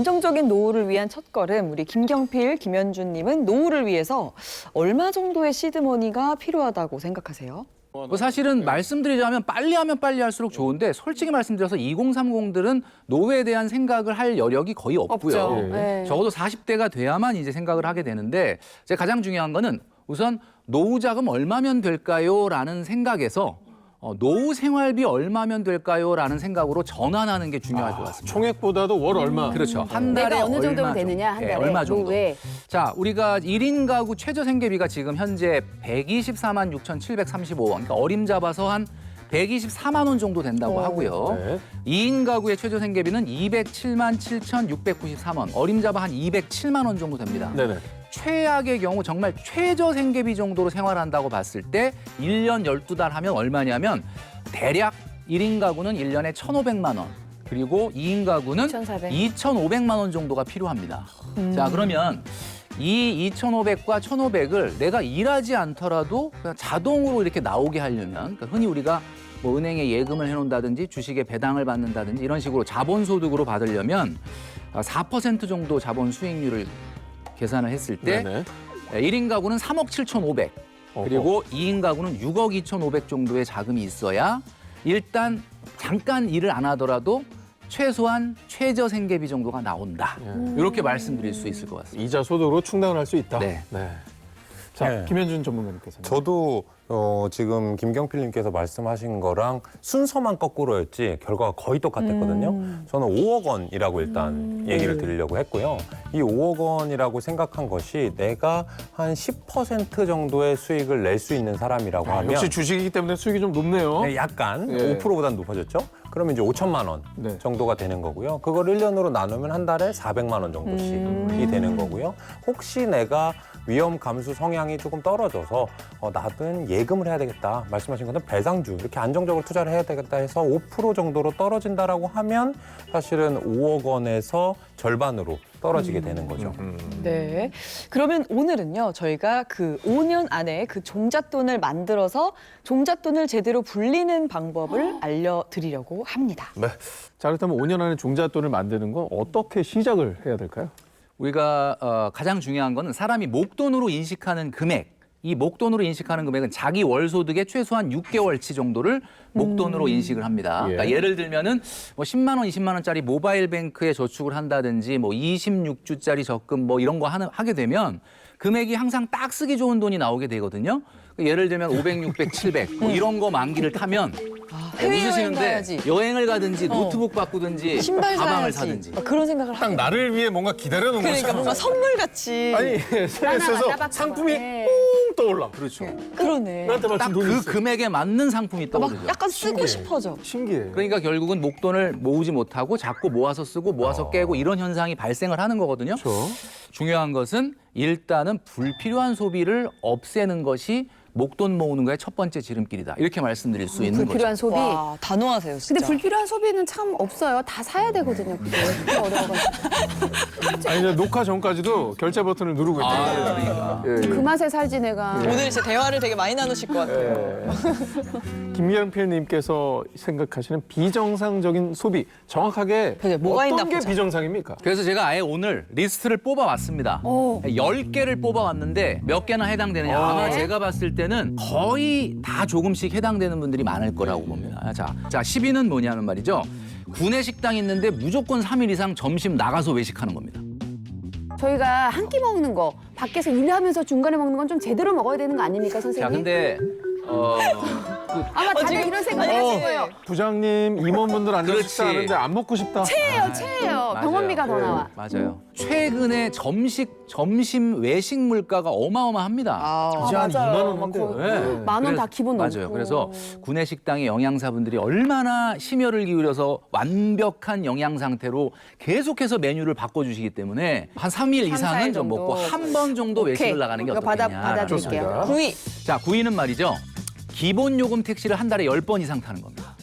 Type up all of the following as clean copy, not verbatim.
안정적인 노후를 위한 첫걸음, 우리 김경필, 김현준님은 노후를 위해서 얼마 정도의 시드머니가 필요하다고 생각하세요? 뭐 사실은 말씀드리자면 빨리 하면 빨리 할수록 좋은데 솔직히 말씀드려서 2030들은 노후에 대한 생각을 할 여력이 거의 없고요. 없죠. 네. 적어도 40대가 돼야만 이제 생각을 하게 되는데 제가 가장 중요한 거는 우선 노후 자금 얼마면 될까요?라는 생각에서 노후 생활비 얼마면 될까요?라는 생각으로 전환하는 게 중요할 것 같습니다. 총액보다도 월 얼마. 그렇죠. 한 달에 내가 어느 정도면 얼마 되느냐, 한 예, 달에. 얼마 정도. 노후에. 자, 우리가 1인 가구 최저 생계비가 지금 현재 124만 6,735원. 그러니까 어림잡아서 한 124만 원 정도 된다고 하고요. 네. 2인 가구의 최저 생계비는 207만 7,693원. 어림잡아 한 207만 원 정도 됩니다. 네네. 최악의 경우 정말 최저 생계비 정도로 생활한다고 봤을 때 1년 12달 하면 얼마냐면 대략 1인 가구는 1년에 1,500만 원. 그리고 2인 가구는 2,400. 2,500만 원 정도가 필요합니다. 자, 그러면 이 2,500과 1,500을 내가 일하지 않더라도 그냥 자동으로 이렇게 나오게 하려면 그러니까 흔히 우리가 뭐 은행에 예금을 해놓는다든지 주식에 배당을 받는다든지 이런 식으로 자본소득으로 받으려면 4% 정도 자본 수익률을 계산을 했을 때 네네. 1인 가구는 3억 7,500 그리고 2인 가구는 6억 2,500 정도의 자금이 있어야 일단 잠깐 일을 안 하더라도 최소한 최저 생계비 정도가 나온다. 이렇게 말씀드릴 수 있을 것 같습니다. 이자 소득으로 충당을 할 수 있다. 네. 자, 네. 김현준 전문가님께서는. 저도 지금 김경필님께서 말씀하신 거랑 순서만 거꾸로였지 결과가 거의 똑같았거든요. 저는 5억 원이라고 일단 얘기를 드리려고 했고요. 이 5억 원이라고 생각한 것이 내가 한 10% 정도의 수익을 낼 수 있는 사람이라고 하면 역시 주식이기 때문에 수익이 좀 높네요. 네, 약간 예. 5%보다는 높아졌죠. 그러면 이제 5천만 원 네. 정도가 되는 거고요. 그걸 1년으로 나누면 한 달에 400만 원 정도씩이 되는 거고요. 혹시 내가 위험 감수 성향이 조금 떨어져서 나는 예금을 해야 되겠다. 말씀하신 것은 배상주 이렇게 안정적으로 투자를 해야 되겠다 해서 5% 정도로 떨어진다라고 하면 사실은 5억 원에서 절반으로 떨어지게 되는 거죠. 네. 그러면 오늘은요, 저희가 그 5년 안에 그 종잣돈을 만들어서 종잣돈을 제대로 불리는 방법을 알려드리려고 합니다. 네. 자, 그렇다면 5년 안에 종잣돈을 만드는 건 어떻게 시작을 해야 될까요? 우리가 가장 중요한 거는 사람이 목돈으로 인식하는 금액. 이 목돈으로 인식하는 금액은 자기 월소득의 최소한 6개월치 정도를 목돈으로 인식을 합니다. 예. 그러니까 예를 들면은 뭐 10만 원, 20만 원짜리 모바일 뱅크에 저축을 한다든지 뭐 26주짜리 적금 뭐 이런 거 하게 되면 금액이 항상 딱 쓰기 좋은 돈이 나오게 되거든요. 예를 들면 500, 600, 700 뭐 이런 거 만기를 타면 해외여행 웃으시는데 가야지. 여행을 가든지 노트북 바꾸든지 신발 가방을 사야지. 사든지. 막 그런 생각을 딱 하고. 나를 위해 뭔가 기다려놓은 그러니까 뭔가 선물 같이. 아니, 세에서 따박따박 상품이 네. 뽕 떠올라. 그렇죠. 그러네. 나한테 딱 맞춘 돈이 그 있어. 금액에 맞는 상품이 막 떠오르죠. 약간 쓰고 싶어져. 신기해. 그러니까 결국은 목돈을 모으지 못하고 자꾸 모아서 쓰고 모아서 깨고 이런 현상이 발생을 하는 거거든요. 그렇죠. 중요한 것은 일단은 불필요한 소비를 없애는 것이 목돈 모으는 거의 첫 번째 지름길이다. 이렇게 말씀드릴 수 있는 거죠. 불필요한 소비. 와, 단호하세요, 진짜. 근데 불필요한 소비는 참 없어요. 다 사야 되거든요. 그게 어려워가지고. 아니, 이제 녹화 전까지도 결제 버튼을 누르고 있대요. 그러니까. 예, 예. 그 맛에 살지 내가. 오늘 진짜 대화를 되게 많이 나누실 것 같아요. 김경필님께서 생각하시는 비정상적인 소비 정확하게 그게 뭐가 있나 어떤 게 보자. 비정상입니까? 그래서 제가 아예 오늘 리스트를 뽑아왔습니다. 10개를 뽑아왔는데 몇 개나 해당되느냐. 아마 제가 봤을 때는 거의 다 조금씩 해당되는 분들이 많을 거라고 봅니다. 자, 10위는 뭐냐면 말이죠. 구내 식당 있는데 무조건 3일 이상 점심 나가서 외식하는 겁니다. 저희가 한 끼 먹는 거 밖에서 일하면서 중간에 먹는 건 좀 제대로 먹어야 되는 거 아닙니까, 선생님? 자, 근데 아마 다들 지금- 이런 생각을 아니, 하실 거예요. 부장님, 임원분들 앉아서 그렇지. 식사하는데 안 먹고 싶다. 체예요. 맞아요. 병원비가 더 나와. 맞아요. 최근에 점심 외식 물가가 어마어마합니다. 아, 이제 한 맞아요. 2만 원 한대요. 네. 만원 다 그래서- 기본 넘고. 맞아요. 그래서 구내 식당의 영양사분들이 얼마나 심혈을 기울여서 완벽한 영양 상태로 계속해서 메뉴를 바꿔주시기 때문에 한 3일 이상은 4일 좀 먹고 정도. 한 번 정도 외식을 나가는 게 이거 어떻겠냐. 받아드릴게요. 좋습니다. 9위. 자, 9위는 말이죠. 기본 요금 택시를 한 달에 10번 이상 타는 겁니다.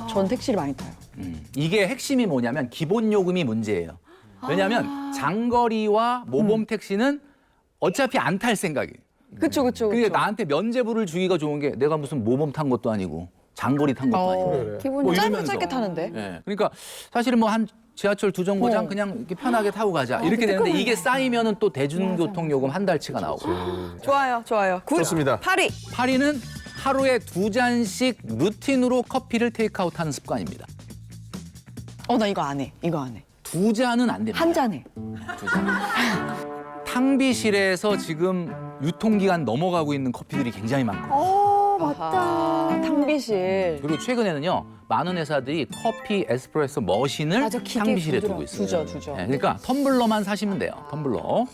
전 택시를 많이 타요. 이게 핵심이 뭐냐면 기본 요금이 문제예요. 왜냐하면 장거리와 모범 택시는 어차피 안 탈 생각이에요. 그쵸. 그러니까 나한테 면제부를 주기가 좋은 게 내가 무슨 모범 탄 것도 아니고 장거리 탄 것도 아니고. 그래. 기본 뭐 짧게 이러면서. 짧게 타는데. 네. 그러니까 사실은 뭐 한 지하철 2정거장 그냥 이렇게 편하게 타고 가자. 이렇게 되는데 이게 쌓이면은 또 대중교통 요금 한 달치가 나오고. 좋아요, 좋아요. 굿. 좋습니다. 8위. 8위는 하루에 2잔씩 루틴으로 커피를 테이크아웃하는 습관입니다. 나 이거 안 해. 이거 안 해. 2잔은 안 됩니다. 한 잔 해. 2잔. 탕비실에서 지금 유통기간 넘어가고 있는 커피들이 굉장히 많거든요. 맞다. 탕비실. 그리고 최근에는요, 많은 회사들이 커피 에스프레소 머신을 맞아, 기계 탕비실에 두더라고. 두고 있어요. 두죠. 네, 그러니까 텀블러만 사시면 돼요. 텀블러.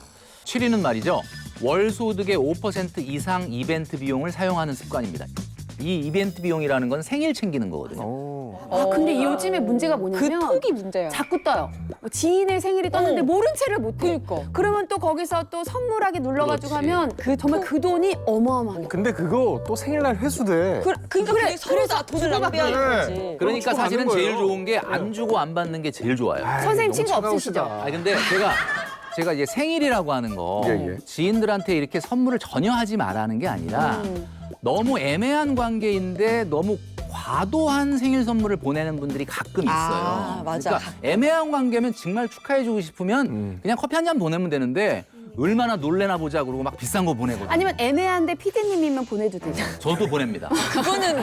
7위는 말이죠. 월 소득의 5% 이상 이벤트 비용을 사용하는 습관입니다. 이 이벤트 비용이라는 건 생일 챙기는 거거든요. 근데 요즘에 문제가 그 뭐냐면 톡이 문제야. 자꾸 떠요. 지인의 생일이 떴는데 모른 채를 못해. 그러니까. 그러면 또 거기서 또 선물하기 눌러가지고 그렇지. 하면 정말 그 돈이 어마어마해. 근데 그거 또 생일날 회수돼. 그러니까 그래, 서로 다 돈을 낭비하는 네. 거지. 그러니까 주고 사실은 받는 제일 거예요. 좋은 게 안 주고 안 받는 게 제일 좋아요. 선생님 너무 친구 차가우시다. 없으시죠? 근데 제가 이제 생일이라고 하는 거 예. 지인들한테 이렇게 선물을 전혀 하지 말라는 게 아니라 너무 애매한 관계인데 너무 과도한 생일 선물을 보내는 분들이 가끔 있어요. 아, 맞아. 그러니까 애매한 관계면 정말 축하해주고 싶으면 그냥 커피 한 잔 보내면 되는데 얼마나 놀래나 보자 그러고 막 비싼 거 보내거든요. 아니면 애매한데 피디님이면 보내도 되죠. 저도 보냅니다. 그거는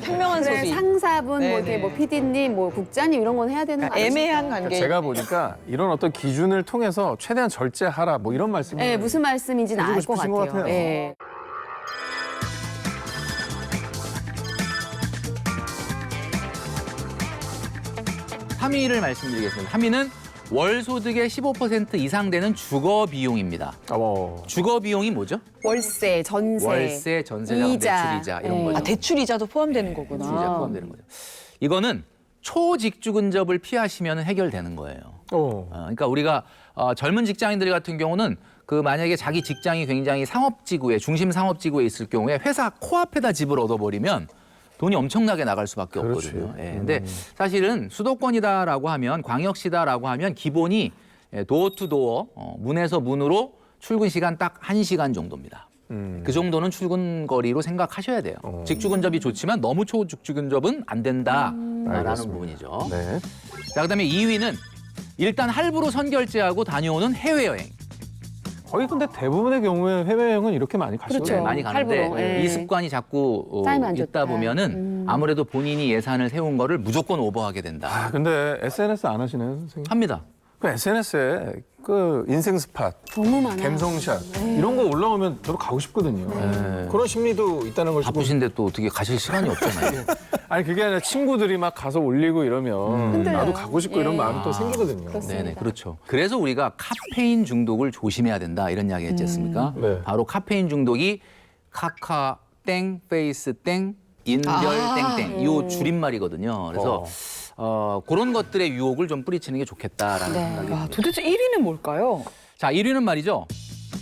현명한 그래, 소비. 상사분, 뭐 이렇게 네네. 뭐 피디님, 뭐 국장님 이런 건 해야 되는 거 아니에요? 애매한 관계. 제가 보니까 이런 어떤 기준을 통해서 최대한 절제하라 뭐 이런 말씀을 네, 무슨 말씀인지는 알 해주고 것 싶으신 것 같아요. 같아요. 예. 3위를 말씀드리겠습니다. 3위는 월 소득의 15% 이상 되는 주거 비용입니다. 주거 비용이 뭐죠? 월세, 전세, 월세, 전세자금, 이자. 대출이자 이런 네. 거죠. 대출 이자도 포함되는 거구나. 대출이자 포함되는 거죠. 이거는 초직주 근접을 피하시면 해결되는 거예요. 그러니까 우리가 젊은 직장인들 같은 경우는 그 만약에 자기 직장이 굉장히 상업지구에 중심 상업지구에 있을 경우에 회사 코앞에다 집을 얻어버리면 돈이 엄청나게 나갈 수밖에 그렇지. 없거든요. 예, 근데 사실은 수도권이다라고 하면 광역시다라고 하면 기본이 도어투도어 문에서 문으로 출근 시간 딱 1시간 정도입니다. 그 정도는 출근 거리로 생각하셔야 돼요. 직주 근접이 좋지만 너무 초직주 근접은 안 된다라는 알겠습니다. 부분이죠. 네. 자, 그다음에 2위는 일단 할부로 선결제하고 다녀오는 해외여행. 거의 근데 대부분의 경우에 해외여행은 이렇게 많이 가시거든요. 그렇죠. 많이 가는데 할부로, 예. 이 습관이 자꾸 쌓이면 안 있다 좋다. 보면은 아무래도 본인이 예산을 세운 거를 무조건 오버하게 된다. 아, 근데 SNS 안 하시나요, 선생님? 합니다. 그 SNS에 그 인생 스팟, 너무 많아요. 갬성샷 이런 거 올라오면 저도 가고 싶거든요. 그런 심리도 있다는 걸 좀- 바쁘신데 또 어떻게 가실 시간이 없잖아요. 아니 그게 아니라 친구들이 막 가서 올리고 이러면 흔들려요. 나도 가고 싶고 이런 마음이 또 생기거든요. 네네, 그렇죠. 그래서 우리가 카페인 중독을 조심해야 된다 이런 이야기 했지 않습니까? 네. 바로 카페인 중독이 카카 땡 페이스 땡 인별 땡땡 이 줄임말이거든요. 그래서 그런 것들의 유혹을 좀 뿌리치는 게 좋겠다라는 네. 생각이 듭니다. 도대체 1위는 뭘까요? 자, 1위는 말이죠.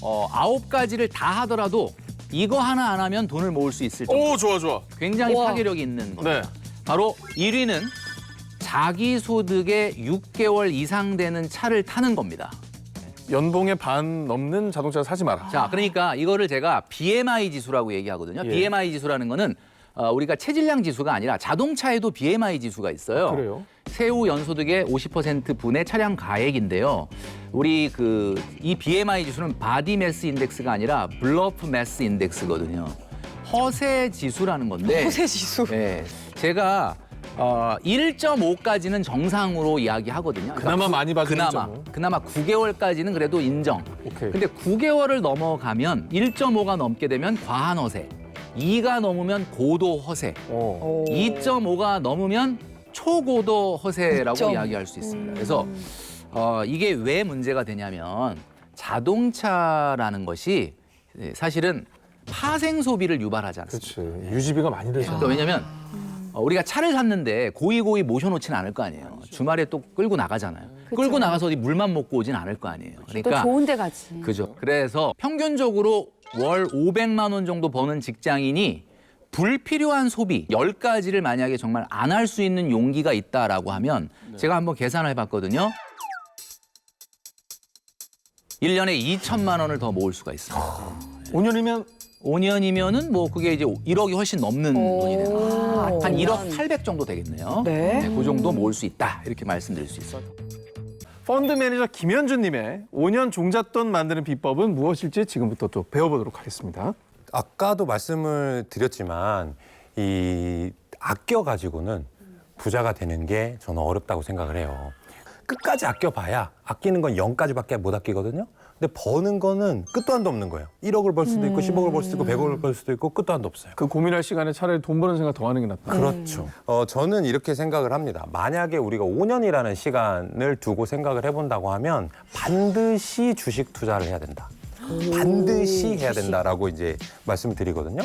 9가지를 다 하더라도 이거 하나 안 하면 돈을 모을 수 있을 정도. 오 좋아 좋아. 굉장히 우와. 파괴력이 있는 겁니다. 네. 바로 1위는 자기 소득의 6개월 이상 되는 차를 타는 겁니다. 연봉의 반 넘는 자동차를 사지 마라. 자, 그러니까 이거를 제가 BMI 지수라고 얘기하거든요. 예. BMI 지수라는 거는 우리가 체질량 지수가 아니라 자동차에도 BMI 지수가 있어요. 그래요? 세후 연소득의 50% 분의 차량 가액인데요. 우리 이 BMI 지수는 바디 매스 인덱스가 아니라 블러프 매스 인덱스거든요. 허세 지수라는 건데. 허세 지수. 네, 제가 1.5까지는 정상으로 이야기하거든요. 그나마 많이 받은 그나마 9개월까지는 그래도 인정. 오케이. 근데 9개월을 넘어가면 1.5가 넘게 되면 과한 허세, 2가 넘으면 고도 허세, 2.5가 넘으면 초고도 허세라고 2.5. 이야기할 수 있습니다. 그래서 이게 왜 문제가 되냐면 자동차라는 것이 사실은 파생 소비를 유발하지 않습니다. 그렇지. 유지비가 많이 들잖아. 그러니까 왜냐면 우리가 차를 샀는데 고이고이 모셔놓지는 않을 거 아니에요. 주말에 또 끌고 나가잖아요. 끌고 나가서 어디 물만 먹고 오진 않을 거 아니에요. 또 그러니까 좋은 데 가지. 그죠. 그래서 평균적으로 월 500만 원 정도 버는 직장인이 불필요한 소비 10가지를 만약에 정말 안 할 수 있는 용기가 있다라고 하면 제가 한번 계산을 해봤거든요. 1년에 2천만 원을 더 모을 수가 있어요. 5년이면 5년이면은 뭐 그게 이제 1억이 훨씬 넘는 돈이 되는 거죠. 한 1억 800 정도 되겠네요. 네. 그 정도 모을 수 있다 이렇게 말씀드릴 수 있어요. 펀드 매니저 김현준님의 5년 종잣돈 만드는 비법은 무엇일지 지금부터 또 배워보도록 하겠습니다. 아까도 말씀을 드렸지만 이 아껴 가지고는 부자가 되는 게 저는 어렵다고 생각을 해요. 끝까지 아껴봐야 아끼는 건 0까지밖에 못 아끼거든요. 근데 버는 거는 끝도 한도 없는 거예요. 1억을 벌 수도 있고 10억을 벌 수도 있고 100억을 벌 수도 있고 끝도 한도 없어요. 그 고민할 시간에 차라리 돈 버는 생각 더 하는 게 낫다. 그렇죠. 저는 이렇게 생각을 합니다. 만약에 우리가 5년이라는 시간을 두고 생각을 해본다고 하면 반드시 주식 투자를 해야 된다. 반드시 해야 된다라고 이제 말씀을 드리거든요.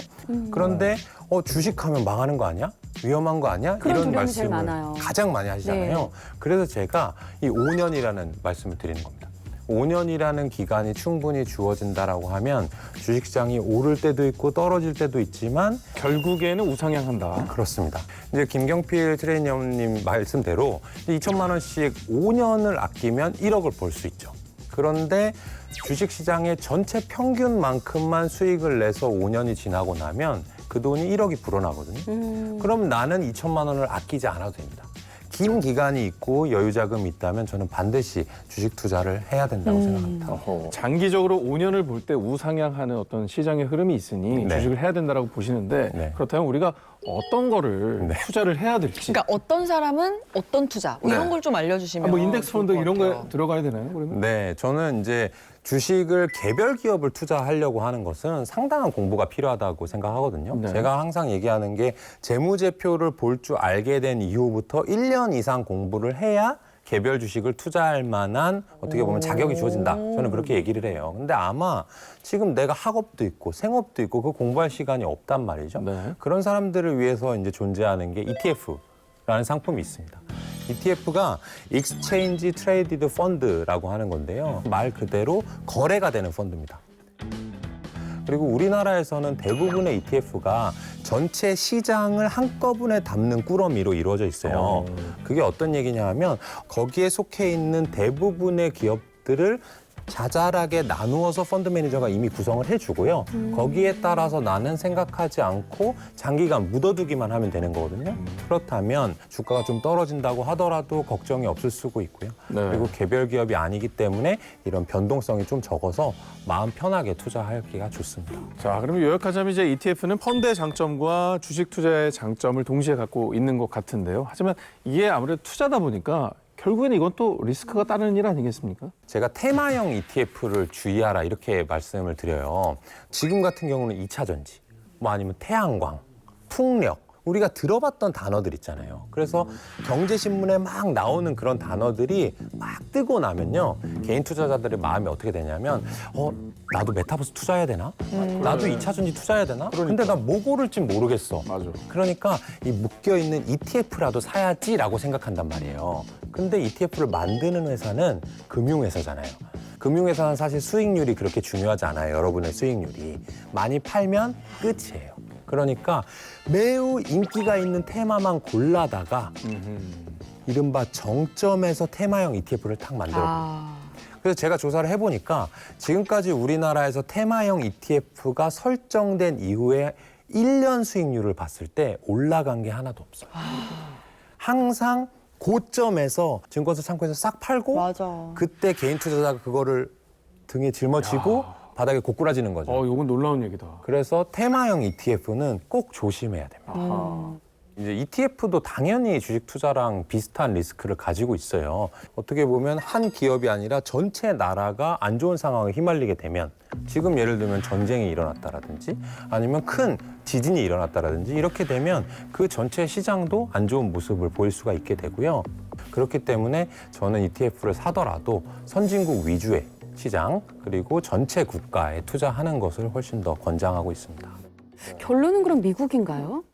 그런데 주식하면 망하는 거 아니야? 위험한 거 아니야? 그런 이런 두려움이 제일 말씀을 많아요. 가장 많이 하시잖아요. 네. 그래서 제가 이 5년이라는 말씀을 드리는 겁니다. 5년이라는 기간이 충분히 주어진다라고 하면 주식시장이 오를 때도 있고 떨어질 때도 있지만 결국에는 우상향한다. 그렇습니다. 이제 김경필 트레이너님 말씀대로 2천만 원씩 5년을 아끼면 1억을 벌 수 있죠. 그런데 주식시장의 전체 평균만큼만 수익을 내서 5년이 지나고 나면 그 돈이 1억이 불어나거든요. 그럼 나는 2천만 원을 아끼지 않아도 됩니다. 긴 기간이 있고 여유 자금이 있다면 저는 반드시 주식 투자를 해야 된다고 생각합니다. 장기적으로 5년을 볼 때 우상향하는 어떤 시장의 흐름이 있으니 네. 주식을 해야 된다고 보시는데 네. 그렇다면 우리가 어떤 거를 네. 투자를 해야 될지. 그러니까 어떤 사람은 어떤 투자 뭐 이런 네. 걸 좀 알려주시면 뭐 인덱스 펀드 좋을 것 이런 거에 같아요. 들어가야 되나요? 그러면? 네, 저는 이제 주식을 개별 기업을 투자하려고 하는 것은 상당한 공부가 필요하다고 생각하거든요. 네. 제가 항상 얘기하는 게 재무제표를 볼 줄 알게 된 이후부터 1년 이상 공부를 해야 개별 주식을 투자할 만한 어떻게 보면 자격이 주어진다. 저는 그렇게 얘기를 해요. 근데 아마 지금 내가 학업도 있고 생업도 있고 그 공부할 시간이 없단 말이죠. 네. 그런 사람들을 위해서 이제 존재하는 게 ETF라는 상품이 있습니다. ETF가 Exchange Traded Fund라고 하는 건데요. 말 그대로 거래가 되는 펀드입니다. 그리고 우리나라에서는 대부분의 ETF가 전체 시장을 한꺼번에 담는 꾸러미로 이루어져 있어요. 그게 어떤 얘기냐 하면 거기에 속해 있는 대부분의 기업들을 자잘하게 나누어서 펀드 매니저가 이미 구성을 해주고요. 거기에 따라서 나는 생각하지 않고 장기간 묻어두기만 하면 되는 거거든요. 그렇다면 주가가 좀 떨어진다고 하더라도 걱정이 없을 수가 있고요. 네. 그리고 개별 기업이 아니기 때문에 이런 변동성이 좀 적어서 마음 편하게 투자하기가 좋습니다. 자, 그럼 요약하자면 이제 ETF는 펀드의 장점과 주식 투자의 장점을 동시에 갖고 있는 것 같은데요. 하지만 이게 아무래도 투자다 보니까 결국에는 이건 또 리스크가 따르는 일 아니겠습니까? 제가 테마형 ETF를 주의하라 이렇게 말씀을 드려요. 지금 같은 경우는 2차 전지, 뭐 아니면 태양광, 풍력, 우리가 들어봤던 단어들 있잖아요. 그래서 경제신문에 막 나오는 그런 단어들이 막 뜨고 나면요. 개인 투자자들의 마음이 어떻게 되냐면 나도 메타버스 투자해야 되나? 나도 2차 전지 투자해야 되나? 근데 나 뭐 고를지 모르겠어. 맞아. 그러니까 이 묶여있는 ETF라도 사야지라고 생각한단 말이에요. 근데 ETF를 만드는 회사는 금융회사잖아요. 금융회사는 사실 수익률이 그렇게 중요하지 않아요. 여러분의 수익률이. 많이 팔면 끝이에요. 그러니까 매우 인기가 있는 테마만 골라다가 이른바 정점에서 테마형 ETF를 탁 만들어요. 그래서 제가 조사를 해보니까 지금까지 우리나라에서 테마형 ETF가 설정된 이후에 1년 수익률을 봤을 때 올라간 게 하나도 없어요. 항상 고점에서 증권사 창구에서 싹 팔고 맞아. 그때 개인 투자자가 그거를 등에 짊어지고 바닥에 고꾸라지는 거죠. 이건 놀라운 얘기다. 그래서 테마형 ETF는 꼭 조심해야 됩니다. 이제 ETF도 당연히 주식 투자랑 비슷한 리스크를 가지고 있어요. 어떻게 보면 한 기업이 아니라 전체 나라가 안 좋은 상황에 휘말리게 되면 지금 예를 들면 전쟁이 일어났다라든지 아니면 큰 지진이 일어났다라든지 이렇게 되면 그 전체 시장도 안 좋은 모습을 보일 수가 있게 되고요. 그렇기 때문에 저는 ETF를 사더라도 선진국 위주의 시장 그리고 전체 국가에 투자하는 것을 훨씬 더 권장하고 있습니다. 결론은 그럼 미국인가요?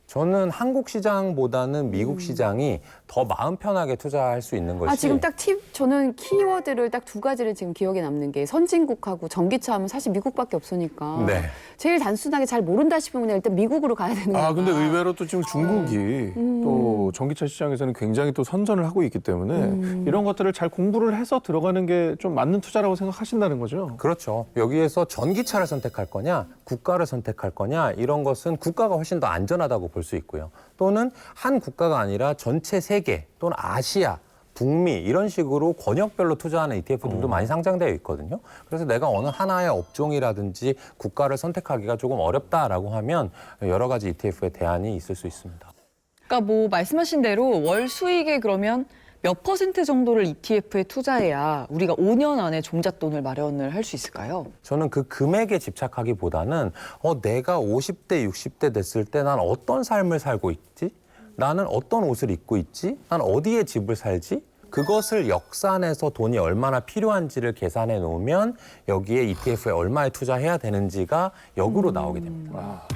저는 한국 시장보다는 미국 시장이 더 마음 편하게 투자할 수 있는 것이 지금 딱 저는 키워드를 딱 두 가지를 지금 기억에 남는 게 선진국하고 전기차 하면 사실 미국밖에 없으니까 네. 제일 단순하게 잘 모른다 싶으면 그냥 일단 미국으로 가야 되는 거예요. 근데 의외로 또 지금 중국이 또 전기차 시장에서는 굉장히 또 선전을 하고 있기 때문에 이런 것들을 잘 공부를 해서 들어가는 게 좀 맞는 투자라고 생각하신다는 거죠. 그렇죠. 여기에서 전기차를 선택할 거냐, 국가를 선택할 거냐 이런 것은 국가가 훨씬 더 안전하다고 볼 수 있고요. 또는 한 국가가 아니라 전체 세계 또는 아시아, 북미 이런 식으로 권역별로 투자하는 ETF들도 많이 상장되어 있거든요. 그래서 내가 어느 하나의 업종이라든지 국가를 선택하기가 조금 어렵다라고 하면 여러 가지 ETF의 대안이 있을 수 있습니다. 그러니까 뭐 말씀하신 대로 월 수익에 그러면 몇 % 정도를 ETF에 투자해야 우리가 5년 안에 종잣돈을 마련을 할 수 있을까요? 저는 그 금액에 집착하기보다는 내가 50대, 60대 됐을 때 난 어떤 삶을 살고 있지? 나는 어떤 옷을 입고 있지? 난 어디에 집을 살지? 그것을 역산해서 돈이 얼마나 필요한지를 계산해 놓으면 여기에 ETF에 얼마에 투자해야 되는지가 역으로 나오게 됩니다.